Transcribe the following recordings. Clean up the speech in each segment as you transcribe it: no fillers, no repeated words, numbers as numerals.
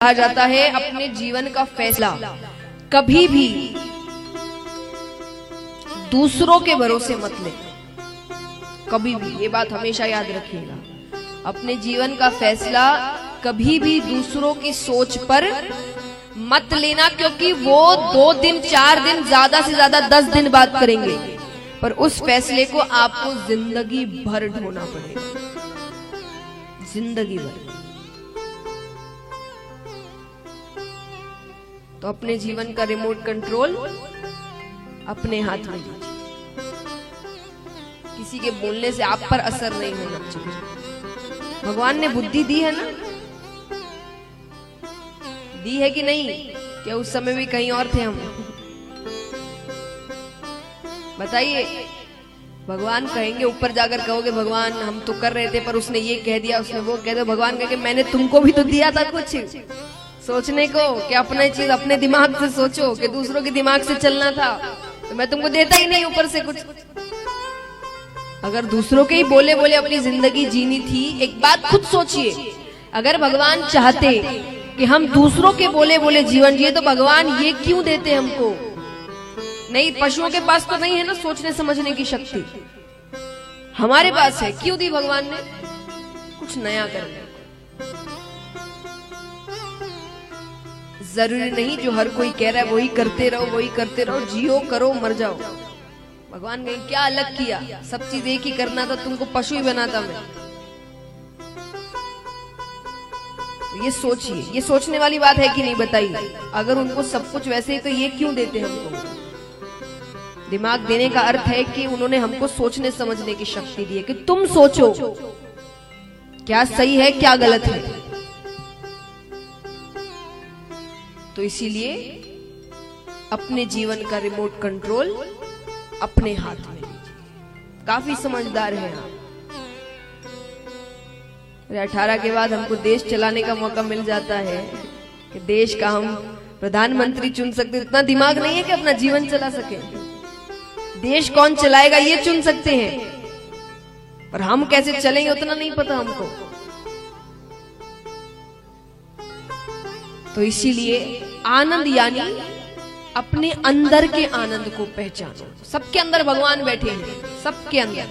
कहा जाता है अपने जीवन का फैसला कभी भी दूसरों के भरोसे मत ले। कभी भी, ये बात हमेशा याद रखिएगा। अपने जीवन का फैसला कभी भी दूसरों की सोच पर मत लेना, क्योंकि वो 2 दिन 4 दिन ज्यादा से ज्यादा 10 दिन बात करेंगे, पर उस फैसले को आपको जिंदगी भर ढोना पड़ेगा, जिंदगी भर। तो अपने जीवन का रिमोट कंट्रोल अपने हाथ में लीजिए। किसी के बोलने से आप पर असर नहीं होना चाहिए। भगवान ने बुद्धि दी है ना, दी है कि नहीं? क्या उस समय भी कहीं और थे हम? बताइए। भगवान कहेंगे, ऊपर जाकर कहोगे भगवान हम तो कर रहे थे पर उसने ये कह दिया, उसने वो कह दिया। भगवान कहेंगे मैंने तुमको भी तो दिया था कुछ सोचने को, कि अपने चीज अपने दिमाग से सोचो, कि दूसरों के दिमाग से चलना था, तो मैं तुमको देता ही नहीं ऊपर से कुछ। अगर दूसरों के ही बोले बोले अपनी जिंदगी जीनी थी, एक बात खुद सोचिए, अगर भगवान चाहते कि हम दूसरों के बोले बोले जीवन जिए तो भगवान ये क्यों देते हमको? नहीं, पशुओं के पास तो नहीं है ना सोचने समझने की शक्ति, हमारे पास है। क्यों दी भगवान ने? कुछ नया करने। जरूरी नहीं जो हर कोई कह रहा है वही करते रहो, वही करते रहो, जियो करो मर जाओ। भगवान ने क्या अलग किया? सब चीज एक ही करना था, तुमको पशु ही बनाता मैं। तो ये सोचिए, ये सोचने वाली बात है कि नहीं बताइए? अगर उनको सब कुछ वैसे ही तो ये क्यों देते हमको? दिमाग देने का अर्थ है कि उन्होंने हमको सोचने समझने की शक्ति दी है, कि तुम सोचो क्या सही है क्या गलत है। तो इसीलिए अपने जीवन का रिमोट कंट्रोल अपने हाथ में लीजिए। काफी समझदार हैं आप। 18 के बाद हमको देश चलाने का मौका मिल जाता है कि देश का हम प्रधानमंत्री चुन सकते। इतना दिमाग नहीं है कि अपना जीवन चला सके। देश कौन चलाएगा ये चुन सकते हैं, पर हम कैसे चलेंगे उतना नहीं पता हमको। तो इसीलिए आनंद यानी अपने अंदर के आनंद को पहचानो। सबके अंदर भगवान बैठे हैं, सबके अंदर,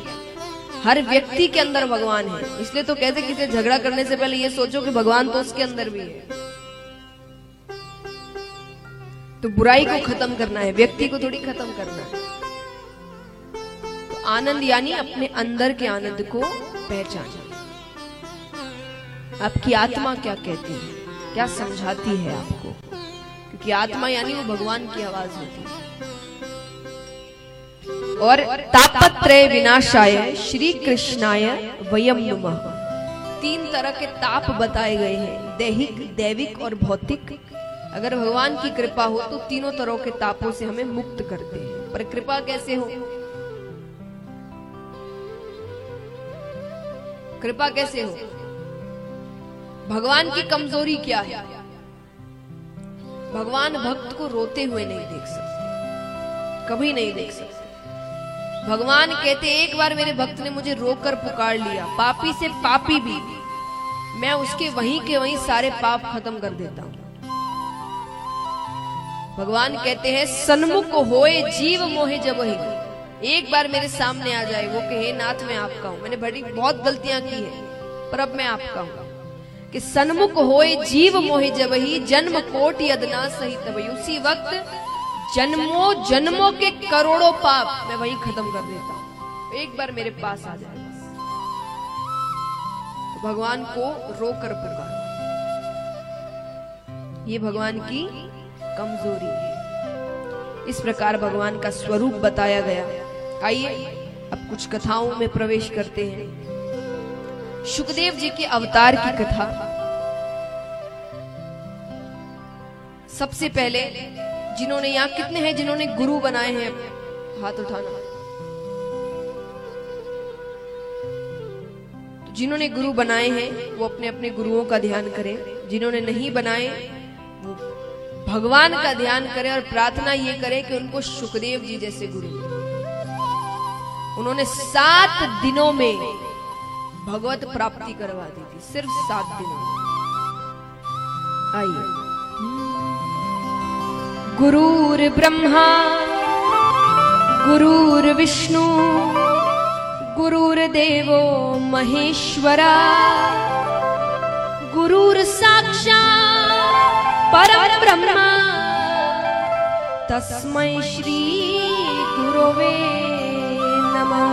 हर व्यक्ति के अंदर भगवान है। इसलिए तो कहते किसी झगड़ा करने से पहले ये सोचो कि भगवान तो उसके अंदर भी है। तो बुराई को खत्म करना है, व्यक्ति को थोड़ी खत्म करना है। तो आनंद यानी अपने अंदर के आनंद को पहचानो। आपकी आत्मा क्या कहती है, क्या समझाती है आपको? क्योंकि आत्मा यानी वो भगवान की आवाज होती है। और तापत्रय विनाशाय श्री कृष्णाय वयम नमः। 3 तरह के ताप बताए गए हैं, दैहिक, दैविक और भौतिक। अगर भगवान की कृपा हो तो तीनों तरह के तापों से हमें मुक्त करते हैं। पर कृपा कैसे हो? कृपा कैसे हो? भगवान की कमजोरी क्या है? भगवान भक्त को रोते हुए नहीं देख सकते, कभी नहीं देख सकते। भगवान कहते एक बार मेरे भक्त ने मुझे रोकर पुकार लिया, पापी से पापी भी, मैं उसके वहीं के वहीं सारे पाप खत्म कर देता हूं। भगवान कहते हैं सन्मुख होए जीव मोहे जब ही। एक बार मेरे सामने आ जाए, वो कहे नाथ मैं आपका हूं, मैंने बड़ी बहुत गलतियां की है पर अब मैं आपका हूं। कि सन्मुख होए जीव मोहे जब ही, जन्म कोटि अदना सही तबही। उसी वक्त जन्मों जन्मों के करोड़ों पाप मैं वही खत्म कर देता हूं, एक बार मेरे पास आ जाए बस। तो भगवान को रोकर पुकार, ये भगवान की कमजोरी है। इस प्रकार भगवान का स्वरूप बताया गया। आइए अब कुछ कथाओं में प्रवेश करते हैं। शुकदेव जी के अवतार की कथा। सबसे पहले जिन्होंने, यहां कितने हैं जिन्होंने गुरु बनाए हैं? हाथ उठाना। तो जिन्होंने गुरु बनाए हैं वो अपने अपने गुरुओं का ध्यान करें। जिन्होंने नहीं बनाए वो भगवान का ध्यान करें और प्रार्थना ये करें कि उनको शुकदेव जी जैसे गुरु। उन्होंने 7 दिनों में भगवत प्राप्ति करवा दी थी, सिर्फ 7 दिनों में। आइए। गुरुर्ब्रह्मा गुरुर्विष्णु गुरुर्देवो महेश्वरा गुरुर्साक्षात् परब्रह्मा तस्मै श्री गुरवे नमः।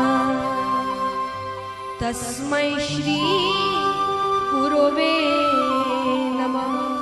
तस्मै श्री गुरवे नमः।